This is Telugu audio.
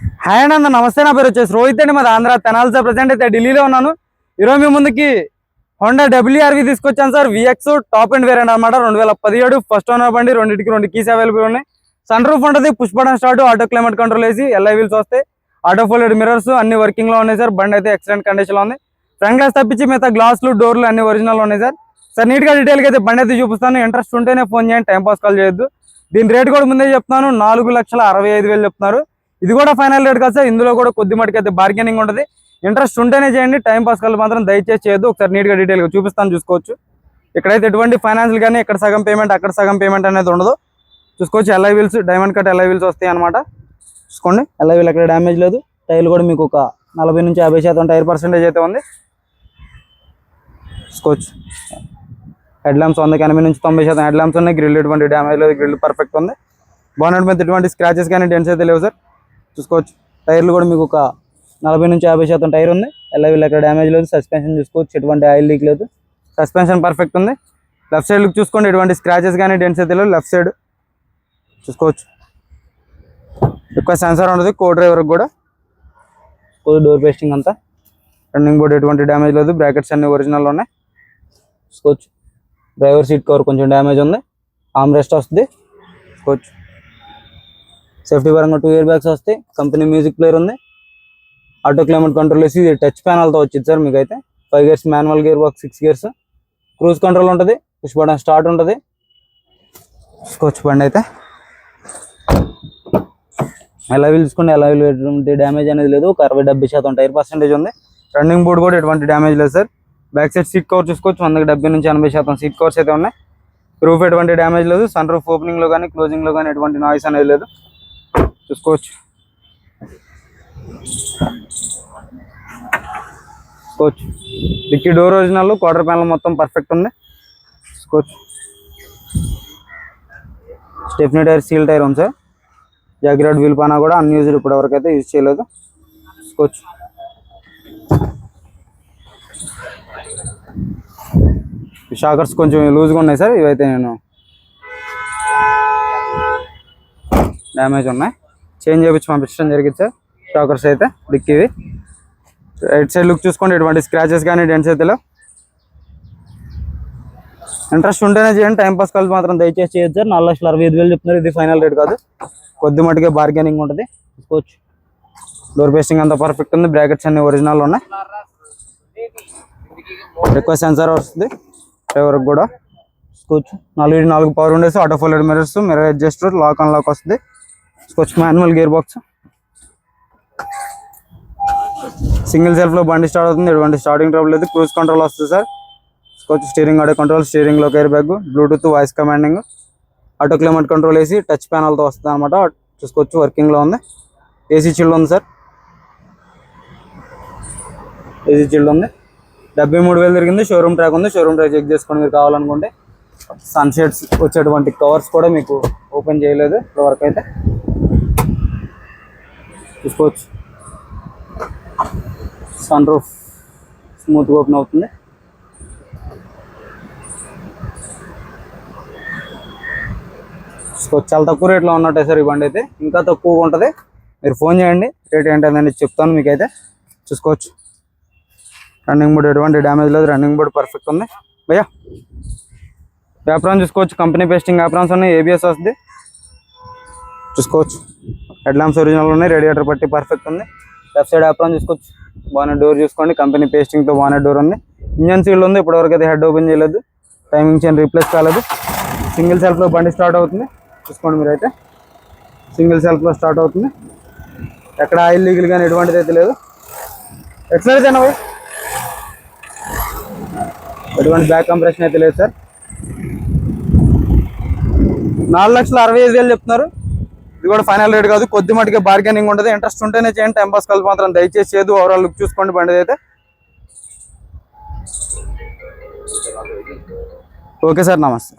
హాయ్ అండి అందరూ నమస్తే. నా పేరు వచ్చేసి రోహిత్ అండి. మాది ఆంధ్ర తెనాలి. ప్రజెంట్ అయితే ఢిల్లీలో ఉన్నాను. ఈరోజు మీ ముందుకి హోండా WRV తీసుకొచ్చాను sir. VX top and variant అనమాట. 2017 ఫస్ట్ ఓనర్ బండి. రెండింటికి 2 కీస్ అవైలబుల్ ఉన్నాయి. సన్ రూఫ్ ఉంటుంది, push button start, auto climate control వేసి LI వీల్స్ వస్తాయి. ఆటో ఫోల్డెడ్ మిరర్స్ అన్ని వర్కింగ్ లో ఉన్నాయి సార్. బండి అయితే ఎక్సలెంట్ కండిషన్ లో ఉంది. ఫ్రంట్ గ్లాస్ తప్పించి మిగతా గ్లాసులు డోర్లు అన్ని ఒరిజినల్ ఉన్నాయి సార్. సార్ నీట్ గా డీటెయిల్ గా అయితే బండి అయితే చూపిస్తాను. ఇంట్రెస్ట్ ఉంటేనే ఫోన్ చేయండి, టైం పాస్ కాల్ చేయొద్దు. దీని రేట్ కూడా ముందే చెప్తున్నాను, 4,65,000 చెప్తున్నారు. ఇది కూడా ఫైనల్ రేట్ కాదు సార్. ఇందులో కూడా కొద్ది మటుకు అయితే బార్గెనింగ్ ఉంటుంది. ఇంట్రెస్ట్ ఉంటేనే చేయండి, టైం పాస్ కాల్ మాత్రం దయచేసి చేయొద్దు. ఒకసారి నీట్ గా డీటెయిల్ గా చూపిస్తాను, చూసుకోవచ్చు. ఇక్కడైతే ఎటువంటి ఫైనాన్షియల్ కానీ ఇక్కడ సగం పేమెంట్ అక్కడ సగం పేమెంట్ అనేది ఉండదు. చూసుకోవచ్చు. LI wheels diamond cut LI wheels వస్తాయి అనమాట. చూసుకోండి, LI వీల్ ఎక్కడ డ్యామేజ్ లేదు. టైర్లు కూడా మీకు ఒక 40 నుంచి 50% టైర్ పర్సెంటేజ్ అయితే ఉంది. చూసుకోవచ్చు. హెడ్ ల్యాంప్స్ 100 నుంచి 90% హెడ్ ల్యాంప్స్ ఉన్నాయి. గ్రిల్ ఎటువంటి డ్యామేజ్ లేదు, గ్రిల్ పర్ఫెక్ట్ ఉంది. బానెట్ మీద ఎటువంటి స్క్రాచెస్ కానీ డెంట్స్ అయితే లేవు సార్. చూసుకోవచ్చు. టైర్లు కూడా మీకు ఒక 40 నుంచి 50% టైర్ ఉంది. LI వీల్ ఎక్కడ డ్యామేజ్ లేదు. సస్పెన్షన్ చూసుకోవచ్చు, ఎటువంటి ఆయిల్ లీక్ లేదు. సస్పెన్షన్ పర్ఫెక్ట్ ఉంది. లెఫ్ట్ సైడ్ లుక్ చూసుకోండి, ఎటువంటి స్క్రాచెస్ కానీ డెంట్స్ అయితే లేవు. లెఫ్ట్ సైడ్ చూసుకోవచ్చు. ఎక్కువ సెన్సార్ ఉండదు. కో డ్రైవర్కి కూడా డోర్ పేస్టింగ్ అంతా. రన్నింగ్ బోర్డ్ ఎటువంటి డ్యామేజ్ లేదు. బ్రాకెట్స్ అన్ని ఒరిజినల్ ఉన్నాయి. చూసుకోవచ్చు. డ్రైవర్ సీట్ కవర్ కొంచెం డ్యామేజ్ ఉంది. ఆర్మ్ రెస్ట్ వస్తుంది. చూసుకోవచ్చు. సేఫ్టీ పరంగా 2 ఇయర్ బ్యాగ్స్ వస్తాయి. కంపెనీ మ్యూజిక్ ప్లేయర్ ఉంది. ఆటో క్లైమేట్ కంట్రోల్ వేసి ఇది టచ్ ప్యానల్తో వచ్చింది సార్. మీకు అయితే 5 gears manual gear box, 6 gears, cruise control ఉంటుంది, పుష్ బటన్ స్టార్ట్ ఉంటుంది. చూసుకోవచ్చు. బండి అయితే LI వీల్ చూసుకోండి. LI వీల్ ఎటువంటి డ్యామేజ్ అనేది లేదు. ఒక 60-70% టైర్ పర్సెంటేజ్ ఉంది. రన్నింగ్ బోర్డ్ కూడా ఎటువంటి డ్యామేజ్ లేదు sir. Back side seat cover చూసుకోవచ్చు. 170 నుంచి 80% సీట్ కవర్స్ అయితే ఉన్నాయి. రూఫ్ ఎటువంటి డ్యామేజ్ లేదు. సన్ రూఫ్ ఓపెనింగ్ లో కానీ క్లోజింగ్ లో కానీ ఎటువంటి నాయిస్ అనేది లేదు. చూసుకోవచ్చు. చూసుకోవచ్చు. డిక్కీ డోర్ ఒరిజినల్, క్వార్టర్ ప్యానల్ మొత్తం పర్ఫెక్ట్ ఉంది. చూసుకోవచ్చు. స్టెప్నీ టైర్, సీల్ టైర్ ఉంది సార్. జాగ్రాడ్ వీల్ పానా కూడా అన్యూజ్డ్, ఇప్పటి వరకు అయితే యూజ్ చేయలేదు. చూసుకోవచ్చు. షాకర్స్ కొంచెం లూజ్గా ఉన్నాయి సార్. ఇవైతే నేను డ్యామేజ్ ఉన్నాయి, చేంజ్ చేయించి పంపించడం జరిగింది సార్. షాకర్స్ అయితే డిక్కీవి. రైట్ సైడ్ లుక్ చూసుకోండి, ఎటువంటి స్క్రాచెస్ కానీ డెంట్స్ అయితే లేవు. ఇంట్రెస్ట్ ఉంటేనే చేయండి, టైం పాస్ కాల్ మాత్రం దయచేసి చేయొచ్చు సార్. 4,65,000 చెప్తున్నారు. ఇది ఫైనల్ రేట్ కాదు, కొద్ది మటుకే బార్గెనింగ్ ఉంటుంది. చూసుకోవచ్చు. డోర్ పేస్టింగ్ అంతా పర్ఫెక్ట్ ఉంది. బ్రాకెట్స్ అన్ని ఒరిజినల్ ఉన్నాయి. ఎక్కువ సెన్సార్ వస్తుంది డ్రైవర్కి కూడా. చూసుకోవచ్చు. 4 power windows, auto folded mirrors, mirror adjuster, lock and lock వస్తుంది. చూసుకోవచ్చు. Manual gear box, single self లో బండి స్టార్ట్ అవుతుంది. ఎటువంటి స్టార్టింగ్ ట్రబుల్ లేదు. క్రూజ్ కంట్రోల్ వస్తుంది సార్. చూసుకోవచ్చు. స్టీరింగ్ ఆటో కంట్రోల్, స్టీరింగ్ లో air bag, Bluetooth voice commanding, auto climate control వేసి టచ్ ప్యానల్తో వస్తుంది అనమాట. చూసుకోవచ్చు. వర్కింగ్ లో ఉంది. AC చిల్డ్ ఉంది సార్. AC చిల్డ్ ఉంది. 73,000 తిరిగింది. షోరూమ్ ట్రాక్ ఉంది. షోరూమ్ ట్రాక్ చెక్ చేసుకోండి మీరు కావాలనుకుంటే. సన్ షేడ్స్ వచ్చేటువంటి కవర్స్ కూడా మీకు ఓపెన్ చేయలేదు ఇప్పటివరకు అయితే. చూసుకోవచ్చు. సన్ రూఫ్ స్మూత్గా ఓపెన్ అవుతుంది. చూసుకోవచ్చు. చాలా తక్కువ రేట్లో ఉన్నట్టే సార్ ఈ బండి అయితే. ఇంకా తక్కువగా ఉంటుంది, మీరు ఫోన్ చేయండి. రేట్ ఏంటనేది చెప్తాను మీకైతే. చూసుకోవచ్చు. రన్నింగ్ బోర్డ్ ఎటువంటి డ్యామేజ్ లేదు. రన్నింగ్ బోర్డ్ పర్ఫెక్ట్ ఉంది భయ్యా. యాప్రాన్ చూసుకోవచ్చు. కంపెనీ పేస్టింగ్ యాప్రాన్స్ ఉన్నాయి. ABS వస్తుంది. చూసుకోవచ్చు. హెడ్ ల్యాంప్స్ ఒరిజినల్ ఉన్నాయి. రేడియేటర్ పట్టి పర్ఫెక్ట్ ఉంది. లెఫ్ట్ సైడ్ యాప్రాన్ చూసుకోవచ్చు. బానెట్ డోర్ చూసుకోండి. కంపెనీ పేస్టింగ్తో బానెట్ డోర్ ఉంది. ఇంజన్ సీల్ ఉంది. ఇప్పటివరకు అయితే హెడ్ ఓపెన్ చేయలేదు. టైమింగ్ చైన్ రీప్లేస్ కాలేదు. సింగిల్ సెల్ఫ్లో బండి స్టార్ట్ అవుతుంది. చూసుకోండి మీరైతే. సింగిల్ సెల్ఫ్లో స్టార్ట్ అవుతుంది. ఎక్కడ ఆయిల్ లీకులు కానీ ఎటువంటిది అయితే లేదు. ఎక్సలెంట్ అయినా ఎటువంటి బ్యాక్ కంప్రెషన్ అయితే లేదు సార్. 4,65,000 చెప్తున్నారు. ఇది కూడా ఫైనల్ రేట్ కాదు, కొద్ది మటుకే బార్గెనింగ్ ఉంటుంది. ఇంట్రెస్ట్ ఉంటేనే చేయండి, టైం పాస్ కాల్ మాత్రం దయచేసి చేయదు. ఓవరాల్ లుక్ చూసుకోండి బండి అయితే. ఓకే సార్, నమస్తే.